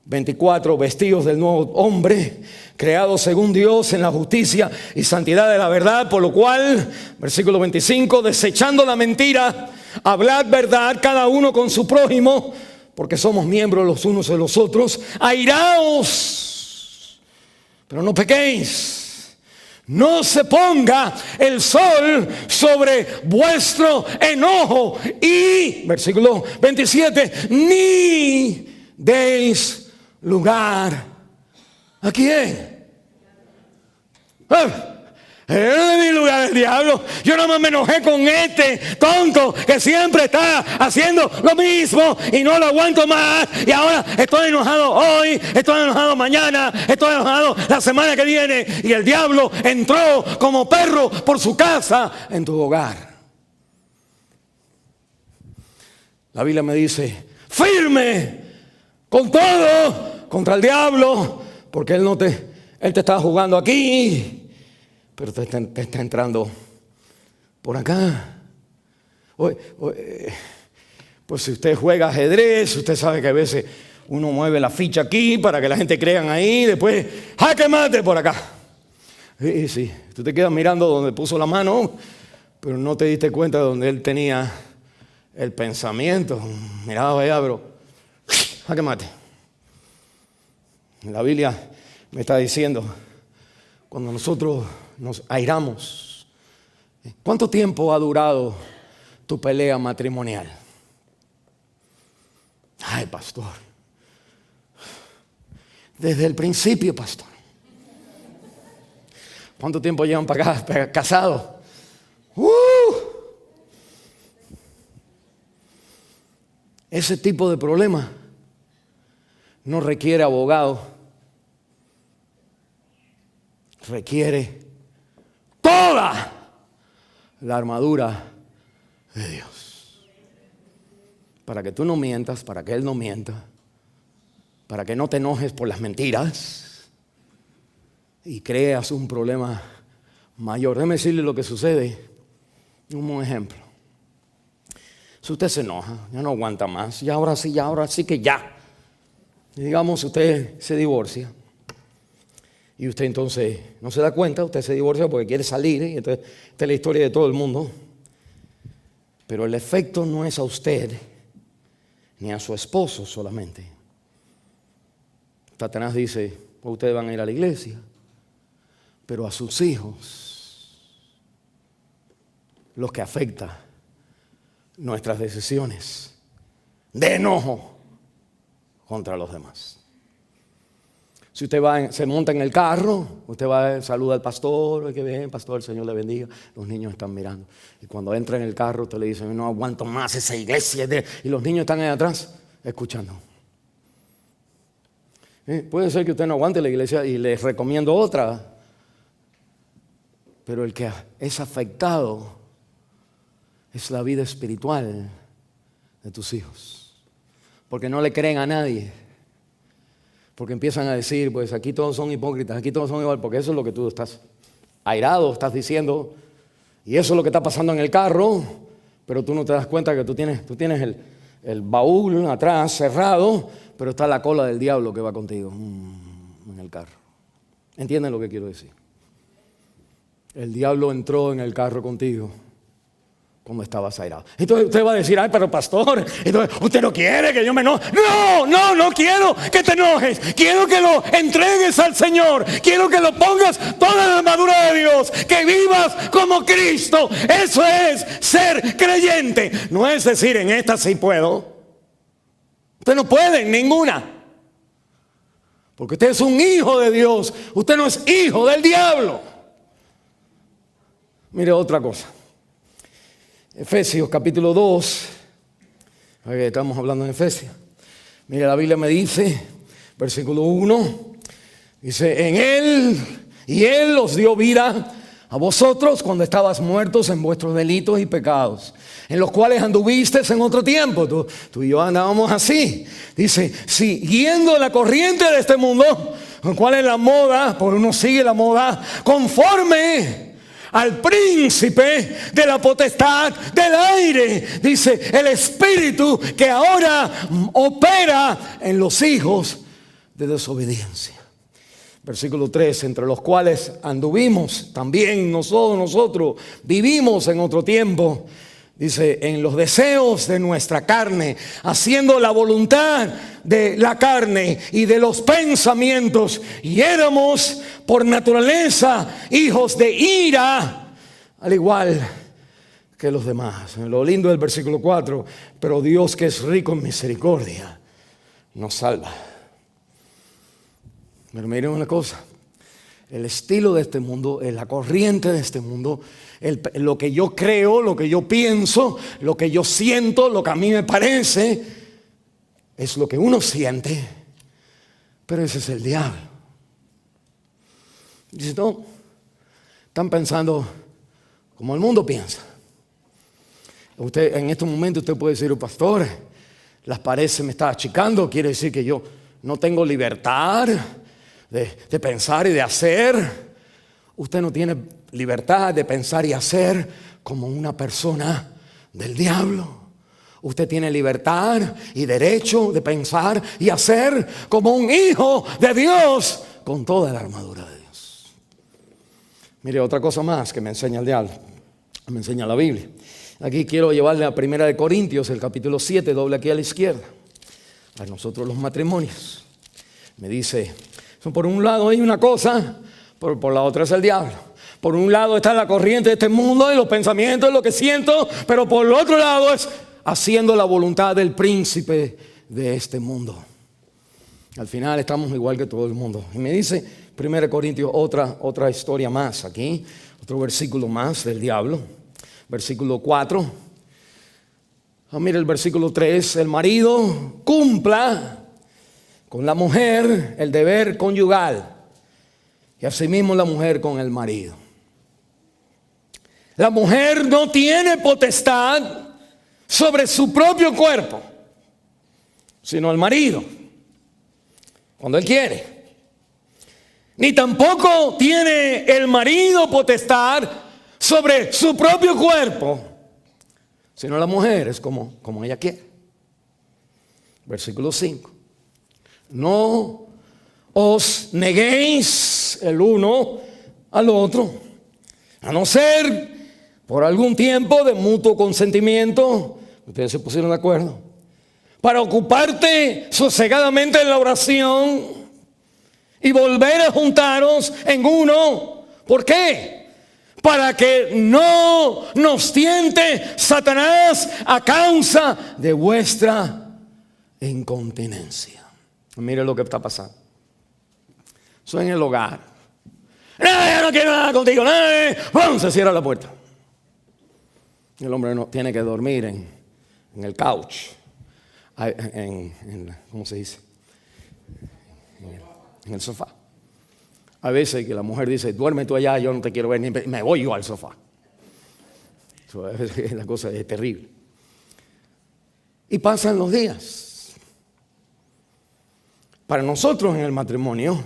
24, vestidos del nuevo hombre, creados según Dios en la justicia y santidad de la verdad, por lo cual, versículo 25, desechando la mentira, hablad verdad cada uno con su prójimo, porque somos miembros los unos de los otros. Airaos, pero no pequéis. No se ponga el sol sobre vuestro enojo. Y, versículo 27, ni deis lugar ¿a quién? En mi lugar del diablo. Yo no me enojé con este tonto que siempre está haciendo lo mismo y no lo aguanto más. Y ahora estoy enojado hoy, estoy enojado mañana, estoy enojado la semana que viene. Y el diablo entró como perro por su casa en tu hogar. La Biblia me dice, firme con todo contra el diablo, porque él te está jugando aquí, pero te está entrando por acá. Pues si usted juega ajedrez, usted sabe que a veces uno mueve la ficha aquí para que la gente crean ahí, después jaque mate por acá. Y sí, tú te quedas mirando donde puso la mano, pero no te diste cuenta de donde él tenía el pensamiento. Miraba allá, bro, jaque mate. La Biblia me está diciendo, cuando nosotros nos airamos, ¿cuánto tiempo ha durado tu pelea matrimonial? Ay, pastor, desde el principio, pastor. ¿Cuánto tiempo llevan para acá casados? Ese tipo de problema no requiere abogado. Requiere toda la armadura de Dios. Para que tú no mientas, para que Él no mienta, para que no te enojes por las mentiras y creas un problema mayor. Déjeme decirle lo que sucede. Un ejemplo. Si usted se enoja, ya no aguanta más, y ahora sí que ya. Y digamos, usted se divorcia. Y usted entonces no se da cuenta, usted se divorcia porque quiere salir, y entonces esta es la historia de todo el mundo. Pero el efecto no es a usted ni a su esposo solamente. Satanás dice, ustedes van a ir a la iglesia, pero a sus hijos, los que afecta nuestras decisiones de enojo contra los demás. Si usted se monta en el carro, usted va, saluda al pastor, que bien, pastor, el Señor le bendiga. Los niños están mirando. Y cuando entra en el carro, usted le dice, no aguanto más esa iglesia. Y los niños están ahí atrás, escuchando. Puede ser que usted no aguante la iglesia y les recomiendo otra. Pero el que es afectado es la vida espiritual de tus hijos. Porque no le creen a nadie. Porque empiezan a decir, pues aquí todos son hipócritas, aquí todos son igual, porque eso es lo que tú estás airado, estás diciendo, y eso es lo que está pasando en el carro, pero tú no te das cuenta que tú tienes el baúl atrás cerrado, pero está la cola del diablo que va contigo en el carro. ¿Entienden lo que quiero decir? El diablo entró en el carro contigo cuando estabas airado. Entonces usted va a decir, ay, pero pastor, entonces usted no quiere que yo me enoje. No quiero que te enojes. Quiero que lo entregues al Señor. Quiero que lo pongas toda la armadura de Dios. Que vivas como Cristo. Eso es ser creyente. No es decir, en esta sí puedo. Usted no puede en ninguna. Porque usted es un hijo de Dios. Usted no es hijo del diablo. Mire otra cosa. Efesios capítulo 2, estamos hablando en Efesios. Mira, la Biblia me dice, versículo 1, dice, en Él, y Él os dio vida a vosotros cuando estabas muertos en vuestros delitos y pecados, en los cuales anduvisteis en otro tiempo. Tú y yo andábamos así. Dice, siguiendo la corriente de este mundo, ¿cuál es la moda? Porque uno sigue la moda conforme al príncipe de la potestad del aire. Dice el espíritu que ahora opera en los hijos de desobediencia. Versículo 3, entre los cuales anduvimos también nosotros vivimos en otro tiempo. Dice, en los deseos de nuestra carne, haciendo la voluntad de la carne y de los pensamientos. Y éramos por naturaleza hijos de ira, al igual que los demás. Lo lindo del versículo 4, pero Dios, que es rico en misericordia, nos salva. Pero miren una cosa, el estilo de este mundo, la corriente de este mundo, lo que yo creo, lo que yo pienso, lo que yo siento, lo que a mí me parece, es lo que uno siente, pero ese es el diablo. Dice, no, están pensando como el mundo piensa. Usted, en este momento usted puede decir, pastor, las paredes se me está achicando, quiere decir que yo no tengo libertad de pensar y de hacer. Usted no tiene libertad de pensar y hacer como una persona del diablo. Usted tiene libertad y derecho de pensar y hacer como un hijo de Dios con toda la armadura de Dios. Mire, otra cosa más que me enseña el diablo, me enseña la Biblia. Aquí quiero llevarle a 1 Corintios, el capítulo 7, doble aquí a la izquierda. A nosotros los matrimonios. Me dice, por un lado hay una cosa, por la otra es el diablo. Por un lado está la corriente de este mundo y los pensamientos, lo que siento, pero por el otro lado es haciendo la voluntad del príncipe de este mundo. Al final estamos igual que todo el mundo. Y me dice 1 Corintios otra historia más aquí, otro versículo más del diablo. Versículo 4. Mira el versículo 3. El marido cumpla con la mujer el deber conyugal, y asimismo la mujer con el marido. La mujer no tiene potestad sobre su propio cuerpo, sino el marido, cuando él quiere. Ni tampoco tiene el marido potestad sobre su propio cuerpo, sino la mujer es como ella quiere. Versículo 5. No os neguéis el uno al otro, a no ser por algún tiempo de mutuo consentimiento, ustedes se pusieron de acuerdo, para ocuparte sosegadamente en la oración y volver a juntaros en uno. ¿Por qué? Para que no nos tiente Satanás a causa de vuestra incontinencia. Mire lo que está pasando. Eso en el hogar. Yo no quiero nada contigo. ¡Pum! Se cierra la puerta. El hombre no tiene que dormir en el couch. ¿Cómo se dice? En el sofá. A veces que la mujer dice, duerme tú allá, yo no te quiero ver, ni me voy yo al sofá. La cosa es terrible. Y pasan los días. Para nosotros en el matrimonio,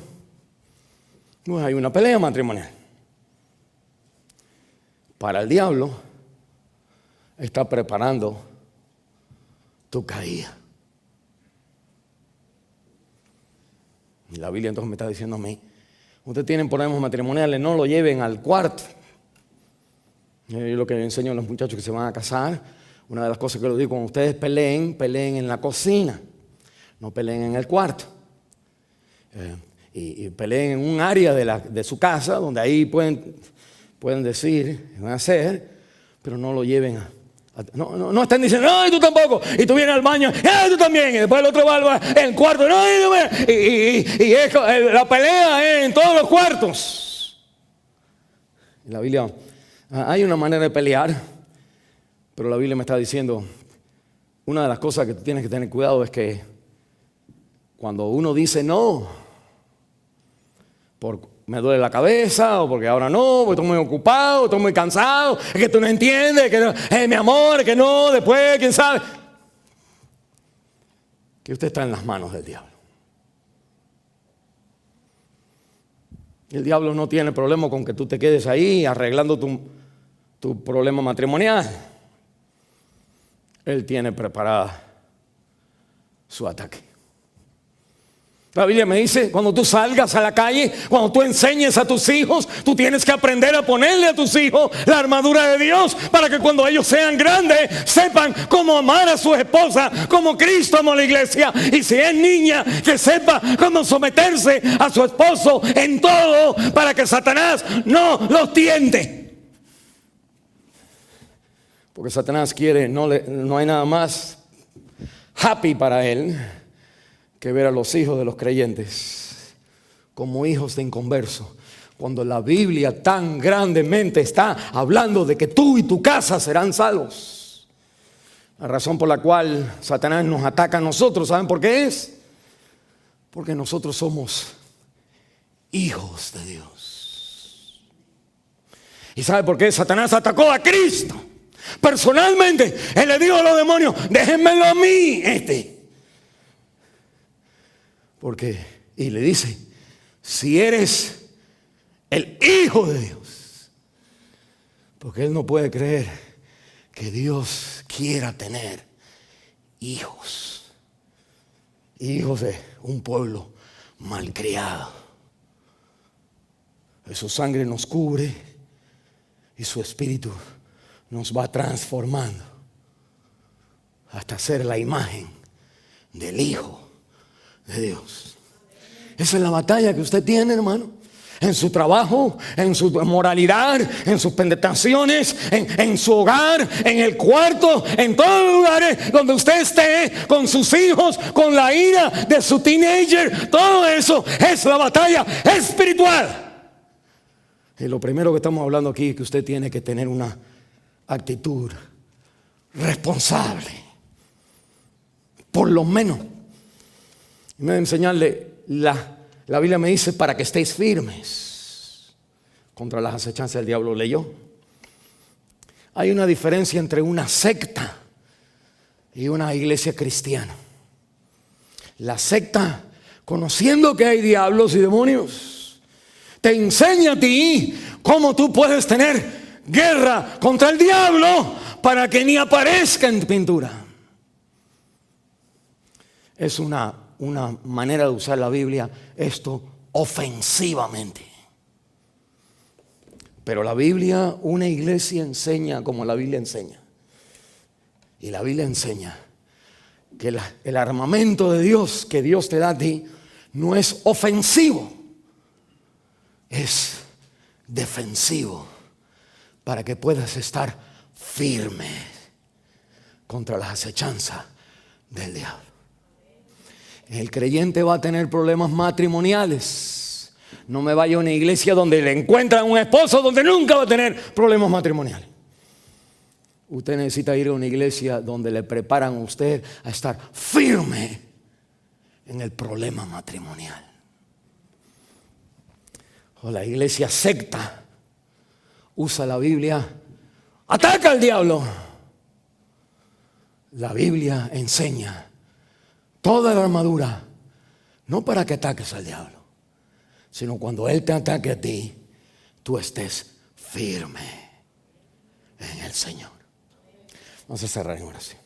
pues hay una pelea matrimonial. Para el diablo, está preparando tu caída. Y la Biblia entonces me está diciendo a mí, ustedes tienen problemas matrimoniales, no lo lleven al cuarto. Yo lo que enseño a los muchachos que se van a casar, una de las cosas que les digo, cuando ustedes peleen en la cocina, no peleen en el cuarto. Y peleen en un área de su casa, donde ahí pueden decir, van a hacer, pero no lo lleven no están diciendo, no, y tú tampoco, y tú vienes al baño, tú también, y después el otro va al cuarto, no, y la pelea es en todos los cuartos. En la Biblia hay una manera de pelear, pero la Biblia me está diciendo, una de las cosas que tú tienes que tener cuidado es que cuando uno dice no, me duele la cabeza, o porque ahora no, porque estoy muy ocupado, estoy muy cansado, es que tú no entiendes, que no, mi amor, que no, después, quién sabe. Que usted está en las manos del diablo. El diablo no tiene problema con que tú te quedes ahí arreglando tu problema matrimonial. Él tiene preparada su ataque. La Biblia me dice, cuando tú salgas a la calle, cuando tú enseñes a tus hijos, tú tienes que aprender a ponerle a tus hijos la armadura de Dios, para que cuando ellos sean grandes, sepan cómo amar a su esposa, como Cristo amó a la iglesia. Y si es niña, que sepa cómo someterse a su esposo en todo, para que Satanás no los tiente. Porque Satanás quiere, no hay nada más happy para él que ver a los hijos de los creyentes como hijos de inconversos, cuando la Biblia tan grandemente está hablando de que tú y tu casa serán salvos. La razón por la cual Satanás nos ataca a nosotros, ¿saben por qué es? Porque nosotros somos hijos de Dios. ¿Y sabe por qué Satanás atacó a Cristo? Personalmente, él le dijo a los demonios, déjenmelo a mí, Porque, y le dice, si eres el Hijo de Dios, porque él no puede creer que Dios quiera tener hijos de un pueblo malcriado. Su sangre nos cubre y su espíritu nos va transformando hasta ser la imagen del Hijo de Dios. Esa es la batalla que usted tiene, hermano, en su trabajo, en su moralidad, en sus penetraciones, en su hogar, en el cuarto, en todos los lugares donde usted esté, con sus hijos, con la ira de su teenager. Todo eso es la batalla espiritual. Y lo primero que estamos hablando aquí es que usted tiene que tener una actitud responsable, por lo menos. Y me voy a enseñarle, la Biblia me dice, para que estéis firmes contra las acechanzas del diablo. ¿Leyó? Hay una diferencia entre una secta y una iglesia cristiana. La secta, conociendo que hay diablos y demonios, te enseña a ti cómo tú puedes tener guerra contra el diablo para que ni aparezca en pintura. Es una manera de usar la Biblia, esto ofensivamente. Pero la Biblia, una iglesia enseña como la Biblia enseña. Y la Biblia enseña que el armamento de Dios que Dios te da a ti no es ofensivo, es defensivo, para que puedas estar firme contra las acechanzas del diablo. El creyente va a tener problemas matrimoniales. No me vaya a una iglesia donde le encuentran un esposo, donde nunca va a tener problemas matrimoniales. Usted necesita ir a una iglesia donde le preparan a usted a estar firme en el problema matrimonial. O la iglesia secta usa la Biblia, ataca al diablo. La Biblia enseña toda la armadura, no para que ataques al diablo, sino cuando él te ataque a ti, tú estés firme en el Señor. Vamos a cerrar en oración.